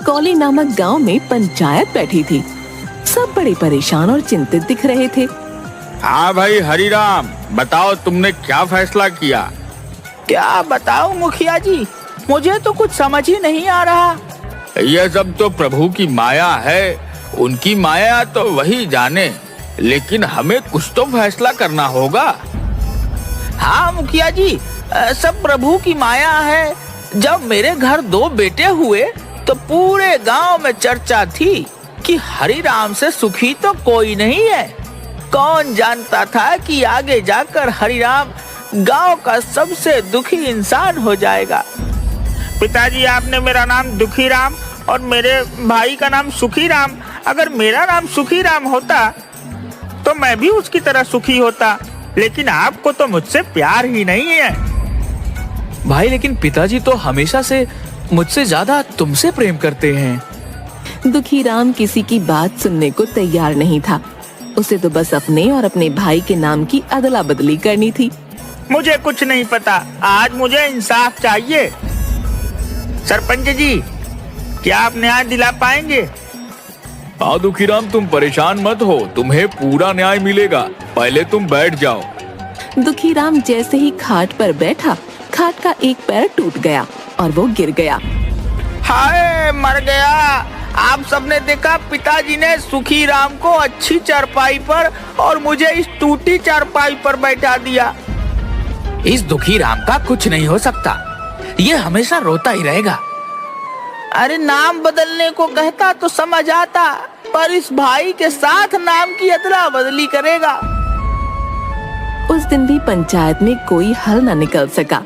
कौली नामक गांव में पंचायत बैठी थी। सब बड़े परेशान और चिंतित दिख रहे थे। हाँ भाई हरिराम, बताओ तुमने क्या फैसला किया? क्या बताऊं मुखिया जी, मुझे तो कुछ समझ ही नहीं आ रहा। यह सब तो प्रभु की माया है, उनकी माया तो वही जाने, लेकिन हमें कुछ तो फैसला करना होगा। हाँ मुखिया जी, सब प्रभु की माया है। जब मेरे घर 2 बेटे हुए तो पूरे गांव में चर्चा थी कि हरिराम से सुखी तो कोई नहीं है। कौन जानता था कि आगे जाकर हरिराम गांव का सबसे दुखी इंसान हो जाएगा। पिताजी, आपने मेरा नाम दुखीराम और मेरे भाई का नाम सुखीराम, अगर मेरा नाम सुखीराम होता तो मैं भी उसकी तरह सुखी होता, लेकिन आपको तो मुझसे प्यार ही नहीं है। भाई, लेकिन पिताजी तो हमेशा से मुझसे ज्यादा तुमसे प्रेम करते हैं। दुखीराम किसी की बात सुनने को तैयार नहीं था। उसे तो बस अपने और अपने भाई के नाम की अदला बदली करनी थी। मुझे कुछ नहीं पता, आज मुझे इंसाफ चाहिए। सरपंच जी, क्या आप न्याय दिला पाएंगे? हाँ दुखीराम, तुम परेशान मत हो, तुम्हें पूरा न्याय मिलेगा। पहले तुम बैठ जाओ। दुखीराम जैसे ही खाट पर बैठा, खाट का एक पैर टूट गया और वो गिर गया। हाय, मर गया। आप सबने देखा, पिताजी ने सुखीराम को अच्छी चारपाई पर और मुझे इस टूटी चारपाई पर बैठा दिया। इस दुखीराम का कुछ नहीं हो सकता, ये हमेशा रोता ही रहेगा। अरे नाम बदलने को कहता तो समझ आता, पर इस भाई के साथ नाम की अदला बदली करेगा। उस दिन भी पंचायत में कोई हल न निकल सका।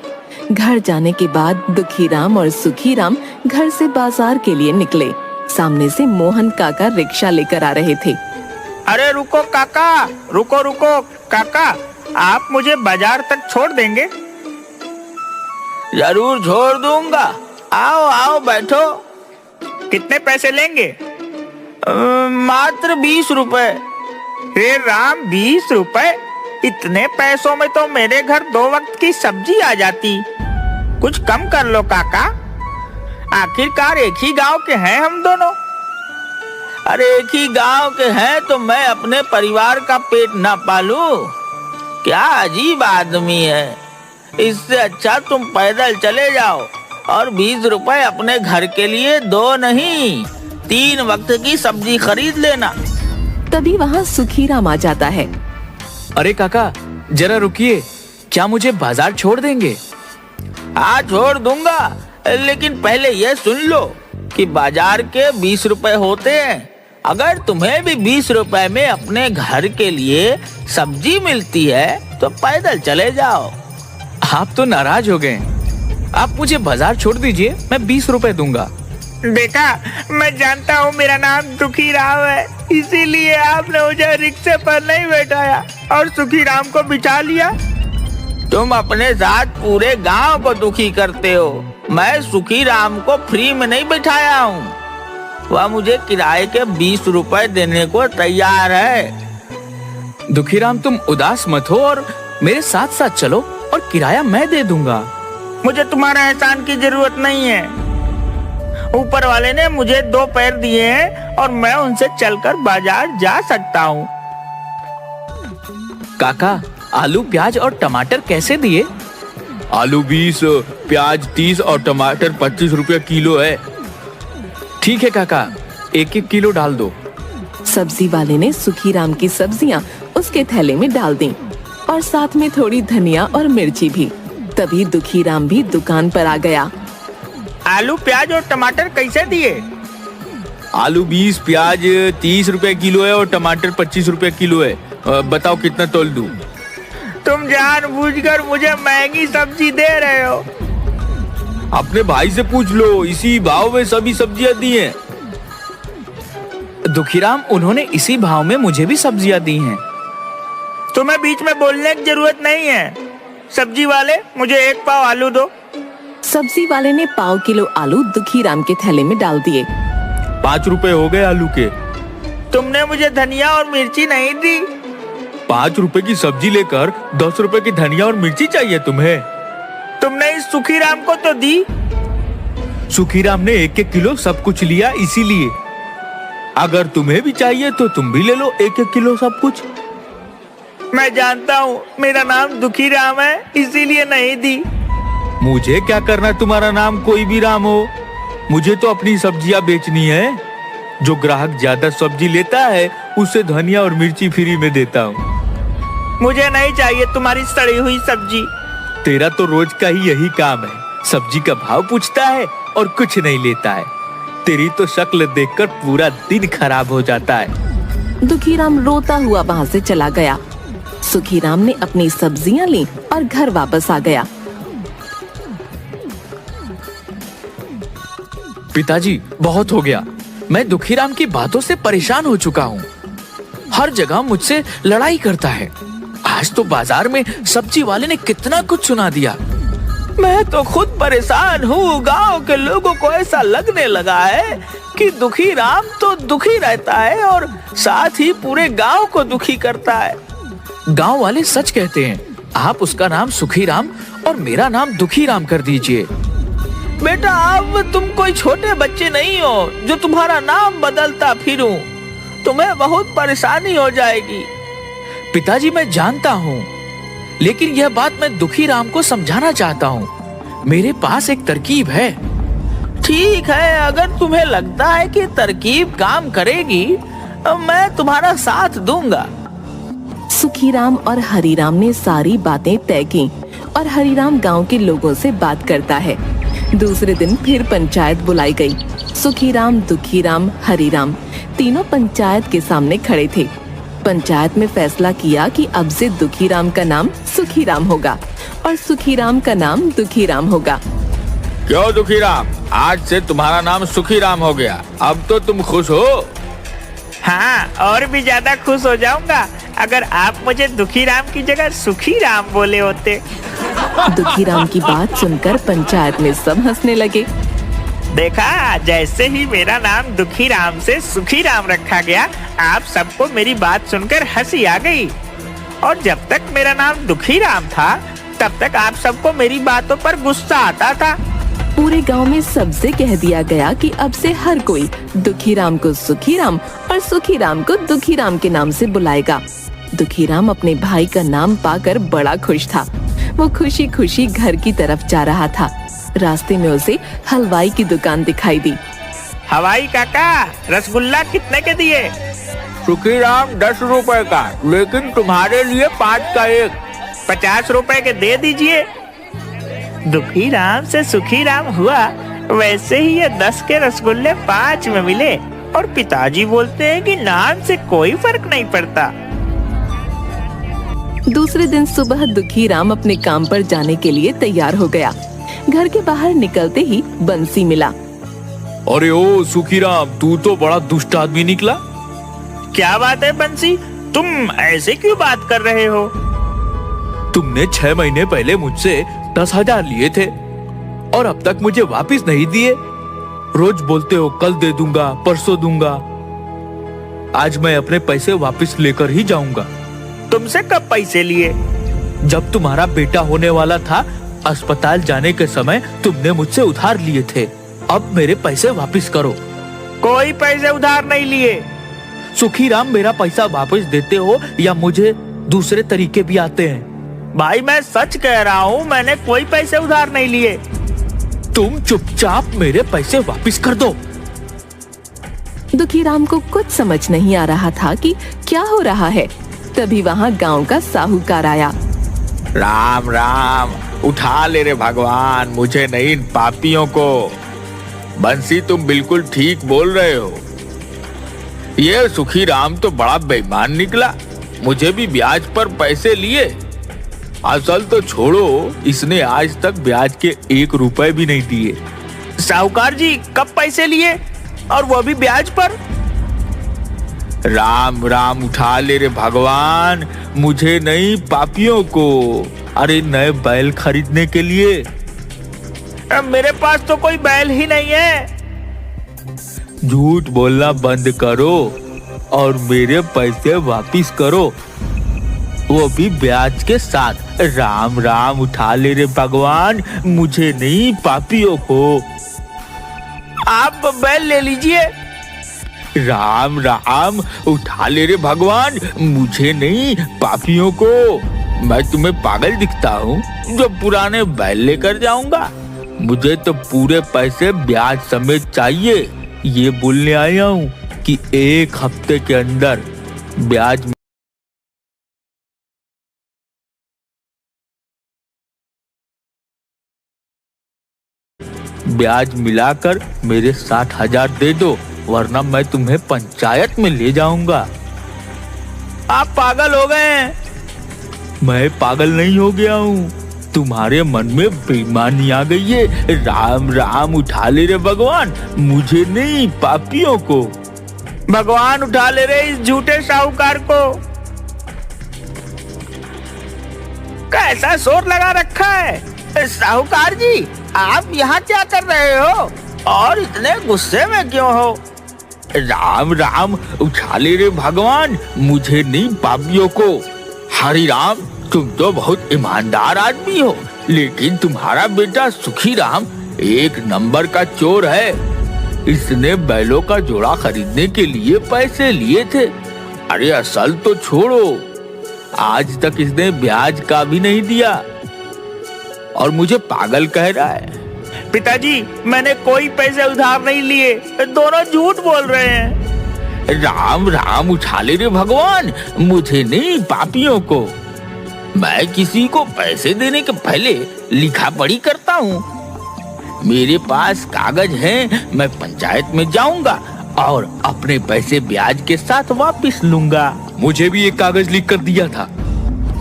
घर जाने के बाद दुखीराम और सुखीराम घर से बाजार के लिए निकले। सामने से मोहन काका रिक्शा लेकर आ रहे थे। अरे रुको काका, रुको रुको काका, आप मुझे बाजार तक छोड़ देंगे? जरूर छोड़ दूंगा, आओ आओ बैठो। कितने पैसे लेंगे? मात्र 20 रुपए। हे राम, 20 रुपए? इतने पैसों में तो मेरे घर 2 वक्त की सब्जी आ जाती। कुछ कम कर लो काका, आखिरकार एक ही गांव के हैं हम दोनों। अरे एक ही गांव के हैं तो मैं अपने परिवार का पेट ना पालूं? क्या अजीब आदमी है। इससे अच्छा तुम पैदल चले जाओ और 20 रुपए अपने घर के लिए 2 नहीं 3 वक्त की सब्जी खरीद लेना। तभी वहाँ सुखीराम आ जाता है। अरे काका, जरा रुकिए, क्या मुझे बाजार छोड़ देंगे? हाँ छोड़ दूंगा, लेकिन पहले ये सुन लो कि बाजार के 20 रुपए होते हैं। अगर तुम्हें भी 20 रुपए में अपने घर के लिए सब्जी मिलती है तो पैदल चले जाओ। आप तो नाराज हो गए। आप मुझे बाजार छोड़ दीजिए, मैं 20 रुपए दूंगा। देखा, मैं जानता हूँ मेरा नाम दुखीराम है, इसीलिए आपने मुझे रिक्शे पर नहीं बैठाया और सुखीराम को बिठा लिया। तुम अपने साथ पूरे गांव को दुखी करते हो। मैं सुखीराम को फ्री में नहीं बिठाया हूँ, वह मुझे किराए के 20 रुपए देने को तैयार है। दुखीराम, तुम उदास मत हो और मेरे साथ साथ चलो और किराया मैं दे दूंगा। मुझे तुम्हारा एहसान की जरूरत नहीं है। ऊपर वाले ने मुझे 2 पैर दिए हैं और मैं उनसे चलकर बाजार जा सकता हूँ। काका, आलू, प्याज और टमाटर कैसे दिए? आलू 20, प्याज 30 और टमाटर 25 रुपए किलो है। ठीक है काका, 1-1 किलो डाल दो। सब्जी वाले ने सुखीराम की सब्जियां उसके थैले में डाल दी और साथ में थोड़ी धनिया और मिर्ची भी। तभी दुखीराम भी दुकान पर आ गया। आलू, प्याज और टमाटर कैसे दिए? आलू 20, प्याज 30 रुपए किलो है और टमाटर 25 रुपए किलो है। बताओ कितना तोल दूं? तुम जानबूझकर मुझे महंगी सब्जी दे रहे हो। अपने भाई से पूछ लो, इसी भाव में सभी सब्जियां दी हैं। दुखीराम, उन्होंने इसी भाव में मुझे भी सब्जियां दी हैं। तुम्हें बीच में बोलने की जरूरत नहीं है। सब्जी वाले, मुझे 1 पाव आलू दो। सब्जी वाले ने 1 किलो आलू दुखीराम के थैले में डाल दिए। 5 रुपए हो गए आलू के। तुमने मुझे धनिया और मिर्ची नहीं दी। 5 रुपए की सब्जी लेकर 10 रुपए की धनिया और मिर्ची चाहिए तुम्हें? तुमने इस सुखीराम को तो दी। सुखीराम ने 1-1 किलो सब कुछ लिया इसीलिए। अगर तुम्हें भी चाहिए तो तुम भी ले लो 1-1 किलो सब कुछ। मैं जानता हूँ मेरा नाम दुखी राम है, इसीलिए नहीं दी। मुझे क्या करना तुम्हारा नाम कोई भी राम हो, मुझे तो अपनी सब्जियां बेचनी है। जो ग्राहक ज्यादा सब्जी लेता है उसे धनिया और मिर्ची फ्री में देता हूँ। मुझे नहीं चाहिए तुम्हारी सड़ी हुई सब्जी। तेरा तो रोज का ही यही काम है, सब्जी का भाव पूछता है और कुछ नहीं लेता है। तेरी तो शक्ल देखकर पूरा दिन खराब हो जाता है। दुखीराम रोता हुआ वहाँ से चला गया। सुखीराम ने अपनी सब्जियां ली और घर वापस आ गया। पिताजी, बहुत हो गया। मैं दुखीराम की बातों से परेशान हो चुका हूँ। हर जगह मुझसे लड़ाई करता है। आज तो बाजार में सब्जी वाले ने कितना कुछ सुना दिया। मैं तो खुद परेशान हूँ। गांव के लोगों को ऐसा लगने लगा है कि दुखी राम तो दुखी रहता है और साथ ही पूरे गांव को दुखी करता है। गांव वाले सच कहते हैं। आप उसका नाम सुखीराम और मेरा नाम दुखीराम कर दीजिए। बेटा, अब तुम कोई छोटे बच्चे नहीं हो जो तुम्हारा नाम बदलता फिरूं। तुम्हें बहुत परेशानी हो जाएगी। पिताजी, मैं जानता हूँ, लेकिन यह बात मैं दुखीराम को समझाना चाहता हूँ। मेरे पास एक तरकीब है। ठीक है, अगर तुम्हें लगता है कि तरकीब काम करेगी, मैं तुम्हारा साथ दूंगा। सुखीराम और हरीराम ने सारी बातें तय की और हरीराम गांव के लोगों से बात करता है। दूसरे दिन फिर पंचायत बुलाई गई। सुखीराम, दुखीराम, हरीराम तीनों पंचायत के सामने खड़े थे। पंचायत में फैसला किया कि अब से दुखीराम का नाम सुखीराम होगा और सुखीराम का नाम दुखीराम होगा। क्यों दुखीराम, आज से तुम्हारा नाम सुखीराम हो गया। अब तो तुम खुश हो? हाँ, और भी ज्यादा खुश हो जाऊंगा अगर आप मुझे दुखीराम की जगह सुखीराम बोले होते। दुखीराम की बात सुनकर पंचायत में सब हंसने लगे। देखा, जैसे ही मेरा नाम दुखीराम से सुखीराम रखा गया, आप सबको मेरी बात सुनकर हंसी आ गई। और जब तक मेरा नाम दुखीराम था, तब तक आप सबको मेरी बातों पर गुस्सा आता था। पूरे गांव में सबसे कह दिया गया कि अब से हर कोई दुखीराम को सुखीराम और सुखीराम को दुखीराम के नाम से बुलाएगा। दुखीराम अपने भाई का नाम पाकर बड़ा खुश था। वो खुशी खुशी घर की तरफ जा रहा था। रास्ते में उसे हलवाई की दुकान दिखाई दी। हलवाई काका, रसगुल्ला कितने के दिए? सुखीराम 10 रुपए का, लेकिन तुम्हारे लिए 5 का 1। 50 रुपए के दे दीजिए। दुखीराम से सुखीराम हुआ, वैसे ही ये 10 के रसगुल्ले 5 में मिले। और पिताजी बोलते हैं कि नाम से कोई फर्क नहीं पड़ता। दूसरे दिन सुबह दुखीराम अपने काम पर जाने के लिए तैयार हो गया। घर के बाहर निकलते ही बंसी मिला। अरे ओ सुखीराम, तू तो बड़ा दुष्ट आदमी निकला। क्या बात है बंसी, तुम ऐसे क्यों बात कर रहे हो? तुमने 6 महीने पहले मुझसे 10,000 लिए थे और अब तक मुझे वापस नहीं दिए। रोज बोलते हो कल दे दूंगा, परसों दूंगा। आज मैं अपने पैसे वापस लेकर ही जाऊंगा। तुमसे कब पैसे लिए? जब तुम्हारा बेटा होने वाला था, अस्पताल जाने के समय तुमने मुझसे उधार लिए थे। अब मेरे पैसे वापस करो। कोई पैसे उधार नहीं लिए। सुखीराम, मेरा पैसा वापस देते हो या मुझे दूसरे तरीके भी आते हैं? भाई, मैं सच कह रहा हूँ, मैंने कोई पैसे उधार नहीं लिए। तुम चुपचाप मेरे पैसे वापस कर दो। दुखीराम को कुछ समझ नहीं आ रहा था कि क्या हो रहा है। तभी वहाँ गांव का साहूकार आया। राम राम, उठा ले रे भगवान, मुझे नहीं इन पापियों को। बंसी, तुम बिल्कुल ठीक बोल रहे हो। ये सुखीराम तो बड़ा बेईमान निकला। मुझे भी ब्याज पर पैसे लिए। असल तो छोड़ो, इसने आज तक ब्याज के 1 रुपए भी नहीं दिए। साहूकार जी, कब पैसे लिए और वो भी ब्याज पर? राम राम, उठा ले रे भगवान, मुझे नहीं पापियों को। अरे नए बैल खरीदने के लिए। मेरे पास तो कोई बैल ही नहीं है। झूठ बोलना बंद करो और मेरे पैसे वापिस करो, वो भी ब्याज के साथ। राम राम, उठा ले रे भगवान, मुझे नहीं पापियों को। आप बैल ले लीजिए। राम राम, उठा ले रे भगवान, मुझे नहीं पापियों को। मैं तुम्हें पागल दिखता हूँ जो पुराने बैल लेकर जाऊंगा? मुझे तो पूरे पैसे ब्याज समेत चाहिए। ये बोलने आया हूँ कि 1 हफ्ते के अंदर ब्याज मिलाकर मेरे 60,000 दे दो, वरना मैं तुम्हें पंचायत में ले जाऊंगा। आप पागल हो गए हैं। मैं पागल नहीं हो गया हूँ, तुम्हारे मन में बेईमानी आ गई है। राम राम, उठा ले रे भगवान, मुझे नहीं पापियों को। भगवान उठा ले रहे इस झूठे साहूकार को। कैसा शोर लगा रखा है? साहूकार जी, आप यहाँ क्या कर रहे हो और इतने गुस्से में क्यों हो? राम राम, उठा ले रे भगवान, मुझे नहीं पापियों को। हरि राम, तुम तो बहुत ईमानदार आदमी हो, लेकिन तुम्हारा बेटा सुखी राम 1 नंबर का चोर है। इसने बैलों का जोड़ा खरीदने के लिए पैसे लिए थे। अरे असल तो छोड़ो, आज तक इसने ब्याज का भी नहीं दिया और मुझे पागल कह रहा है। पिताजी, मैंने कोई पैसे उधार नहीं लिए, दोनों झूठ बोल रहे हैं। राम राम, उठा ले रे भगवान, मुझे नहीं पापियों को। मैं किसी को पैसे देने के पहले लिखा पढ़ी करता हूँ। मेरे पास कागज हैं, मैं पंचायत में जाऊंगा और अपने पैसे ब्याज के साथ वापस लूंगा। मुझे भी एक कागज लिख कर दिया था,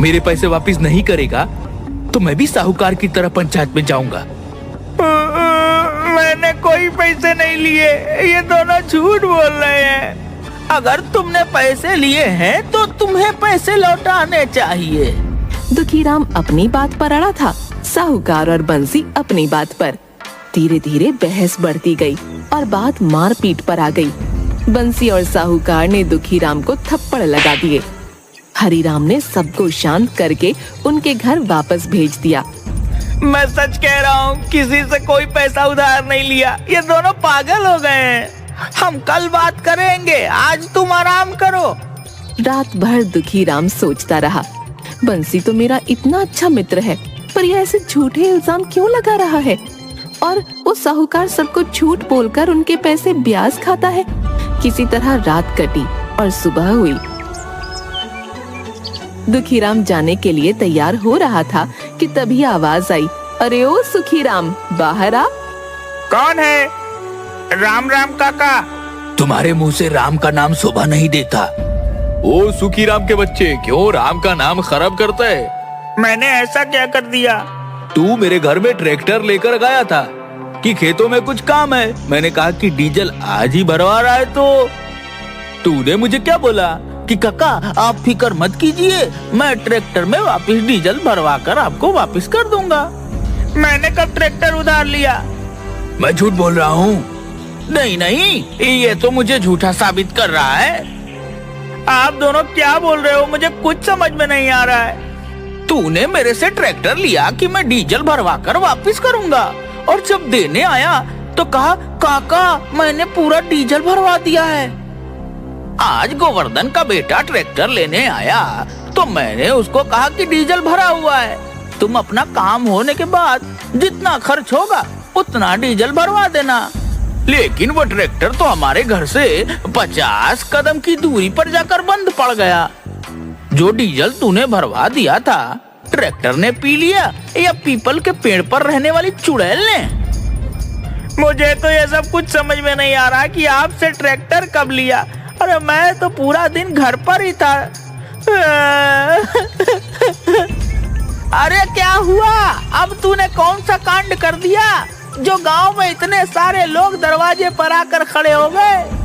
मेरे पैसे वापस नहीं करेगा तो मैं भी साहूकार की तरह पंचायत में जाऊंगा। मैंने कोई पैसे नहीं लिए, ये दोनों झूठ बोल रहे हैं। अगर तुमने पैसे लिए हैं तो तुम्हें पैसे लौटाने चाहिए। दुखीराम अपनी बात पर अड़ा था, साहूकार और बंसी अपनी बात पर। धीरे धीरे बहस बढ़ती गई और बात मारपीट पर आ गई। बंसी और साहूकार ने दुखीराम को थप्पड़ लगा दिए। हरिराम ने सबको शांत करके उनके घर वापस भेज दिया। मैं सच कह रहा हूँ, किसी से कोई पैसा उधार नहीं लिया। ये दोनों पागल हो गए हैं। हम कल बात करेंगे, आज तुम आराम करो। रात भर दुखीराम सोचता रहा, बंसी तो मेरा इतना अच्छा मित्र है, पर यह ऐसे झूठे इल्जाम क्यों लगा रहा है? और वो साहूकार सबको झूठ बोलकर उनके पैसे ब्याज खाता है। किसी तरह रात कटी और सुबह हुई। दुखीराम जाने के लिए तैयार हो रहा था कि तभी आवाज आई, अरे ओ सुखीराम, बाहर आ। कौन है? राम राम काका। तुम्हारे मुंह से राम का नाम शोभा नहीं देता। ओ सुखी राम के बच्चे, क्यों राम का नाम खराब करता है? मैंने ऐसा क्या कर दिया? तू मेरे घर में ट्रैक्टर लेकर गया था कि खेतों में कुछ काम है। मैंने कहा कि डीजल आज ही भरवा रहा है, तो तूने मुझे क्या बोला कि काका आप फिक्र मत कीजिए, मैं ट्रैक्टर में वापस डीजल भरवा कर आपको वापस कर दूंगा। मैंने कब ट्रैक्टर उधार लिया? मैं झूठ बोल रहा हूँ। नहीं नहीं, ये तो मुझे झूठा साबित कर रहा है। आप दोनों क्या बोल रहे हो? मुझे कुछ समझ में नहीं आ रहा है। तूने मेरे से ट्रैक्टर लिया कि मैं डीजल भरवा कर वापस करूंगा, और जब देने आया तो कहा काका मैंने पूरा डीजल भरवा दिया है। आज गोवर्धन का बेटा ट्रैक्टर लेने आया तो मैंने उसको कहा कि डीजल भरा हुआ है, तुम अपना काम होने के बाद जितना खर्च होगा उतना डीजल भरवा देना। लेकिन वो ट्रैक्टर तो हमारे घर से 50 कदम की दूरी पर जाकर बंद पड़ गया। जो डीजल तूने भरवा दिया था ट्रैक्टर ने पी लिया या पीपल के पेड़ पर रहने वाली चुड़ैल ने? मुझे तो ये सब कुछ समझ में नहीं आ रहा कि आपसे ट्रैक्टर कब लिया। अरे मैं तो पूरा दिन घर पर ही था। अरे क्या हुआ? अब तूने कौन सा कांड कर दिया जो गांव में इतने सारे लोग दरवाजे पर आकर खड़े हो गए?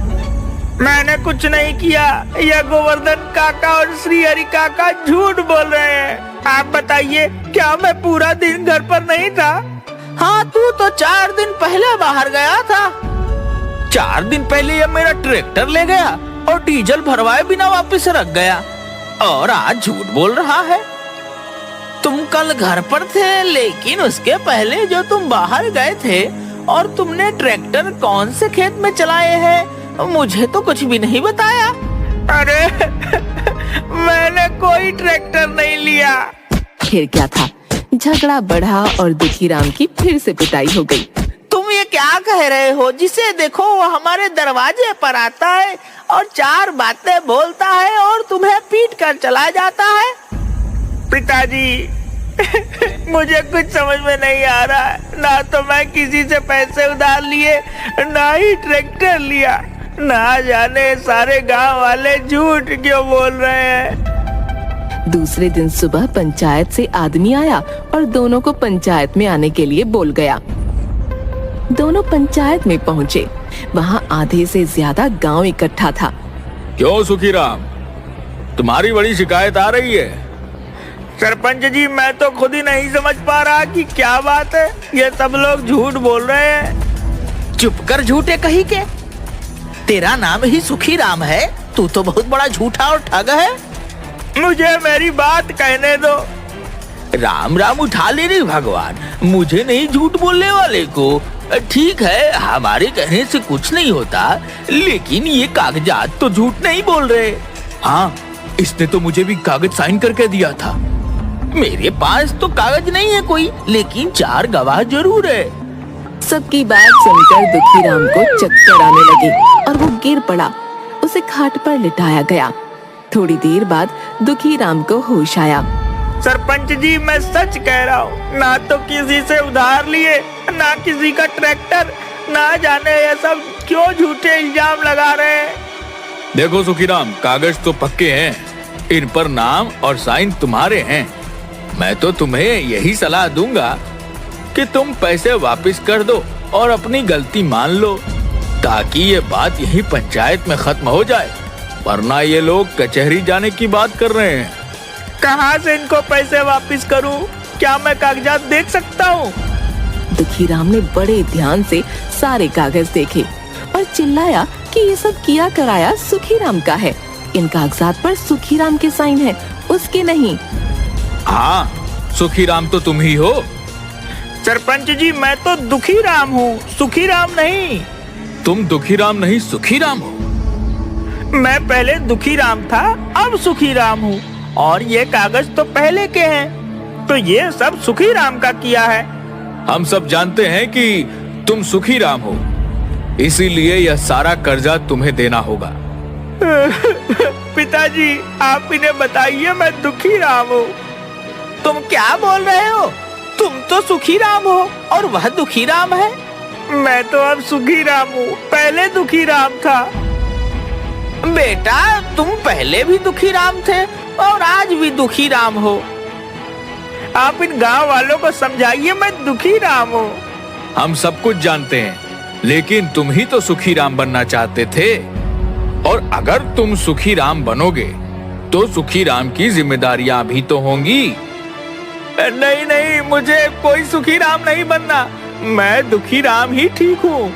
मैंने कुछ नहीं किया, यह गोवर्धन काका और श्री हरि काका झूठ बोल रहे हैं। आप बताइए, क्या मैं पूरा दिन घर पर नहीं था? हाँ, तू तो 4 दिन पहले बाहर गया था। 4 दिन पहले यह मेरा ट्रैक्टर ले गया और डीजल भरवाए बिना वापस रख गया, और आज झूठ बोल रहा है। तुम कल घर पर थे, लेकिन उसके पहले जो तुम बाहर गए थे और तुमने ट्रैक्टर कौन से खेत में चलाए हैं? मुझे तो कुछ भी नहीं बताया। अरे मैंने कोई ट्रैक्टर नहीं लिया। फिर क्या था, झगड़ा बढ़ा और दुखीराम की फिर से पिटाई हो गई। तुम ये क्या कह रहे हो? जिसे देखो वो हमारे दरवाजे पर आता है और 4 बातें बोलता है और तुम्हें पीट कर चला जाता है। पिताजी मुझे कुछ समझ में नहीं आ रहा है। ना तो मैं किसी से पैसे उधार लिए, ना ही ट्रैक्टर लिया। ना जाने सारे गांव वाले झूठ क्यों बोल रहे हैं। दूसरे दिन सुबह पंचायत से आदमी आया और दोनों को पंचायत में आने के लिए बोल गया। दोनों पंचायत में पहुँचे। वहाँ आधे से ज्यादा गांव इकट्ठा था। क्यों सुखीराम, तुम्हारी बड़ी शिकायत आ रही है? सरपंच जी, मैं तो खुद ही नहीं समझ पा रहा कि क्या बात है। ये सब लोग झूठ बोल रहे हैं। चुप कर झूठे कहीं के। तेरा नाम ही सुखीराम है। तू तो बहुत बड़ा झूठा और ठग है। मुझे मेरी बात कहने दो। राम राम उठा ले रे भगवान, मुझे नहीं झूठ बोलने वाले को। ठीक है, हमारे कहने से कुछ नहीं होता, लेकिन ये कागजात तो झूठ नहीं बोल रहे। हाँ, इसने तो मुझे भी कागज साइन करके दिया था। मेरे पास तो कागज नहीं है कोई, लेकिन 4 गवाह जरूर है। सबकी बात सुनकर दुखीराम को चक्कर आने लगे और वो गिर पड़ा। उसे खाट पर लिटाया गया। थोड़ी देर बाद दुखीराम को होश आया। सरपंच जी, मैं सच कह रहा हूँ। ना तो किसी से उधार लिए, ना किसी का ट्रैक्टर। ना जाने ये सब क्यों झूठे इल्जाम लगा रहे हैं। देखो सुखीराम, कागज तो पक्के हैं, इन पर नाम और साइन तुम्हारे हैं। मैं तो तुम्हें यही सलाह दूंगा कि तुम पैसे वापस कर दो और अपनी गलती मान लो, ताकि ये बात यही पंचायत में खत्म हो जाए। वरना ये लोग कचहरी जाने की बात कर रहे हैं। कहाँ से इनको पैसे वापस करूं? क्या मैं कागजात देख सकता हूँ? दुखीराम ने बड़े ध्यान से सारे कागज देखे और चिल्लाया कि ये सब किया कराया सुखीराम का है। इन कागजात पर सुखीराम के साइन है, उसके नहीं। हाँ, सुखीराम तो तुम ही हो। सरपंच जी, मैं तो दुखीराम हूँ, सुखीराम नहीं। तुम दुखीराम नहीं, सुखीराम हो। मैं पहले दुखीराम था, अब सुखीराम हूँ। और ये कागज तो पहले के हैं, तो ये सब सुखीराम का किया है। हम सब जानते हैं कि तुम सुखीराम हो, इसीलिए यह सारा कर्जा तुम्हें देना होगा। पिताजी, आप इन्हें बताइए मैं दुखीराम हूँ। तुम क्या बोल रहे हो? तुम तो सुखीराम हो और वह दुखीराम है। मैं तो अब सुखीराम हूँ, पहले दुखीराम था। बेटा, तुम पहले भी दुखीराम थे और आज भी दुखीराम हो। आप इन गांव वालों को समझाइए मैं दुखीराम हूँ। हम सब कुछ जानते हैं, लेकिन तुम ही तो सुखीराम बनना चाहते थे। और अगर तुम सुखीराम बनोगे तो सुखीराम की जिम्मेदारियां भी तो होंगी। नहीं नहीं, मुझे कोई सुखीराम नहीं बनना। मैं दुखीराम ही ठीक हूँ।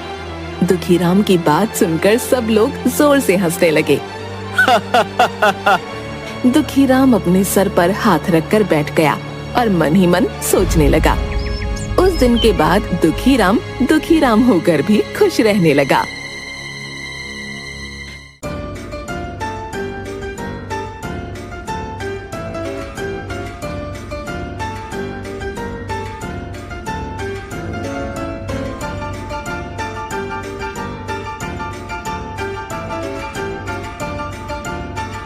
दुखीराम की बात सुनकर सब लोग जोर से हंसने लगे। दुखीराम अपने सर पर हाथ रखकर बैठ गया और मन ही मन सोचने लगा। उस दिन के बाद दुखीराम दुखीराम होकर भी खुश रहने लगा।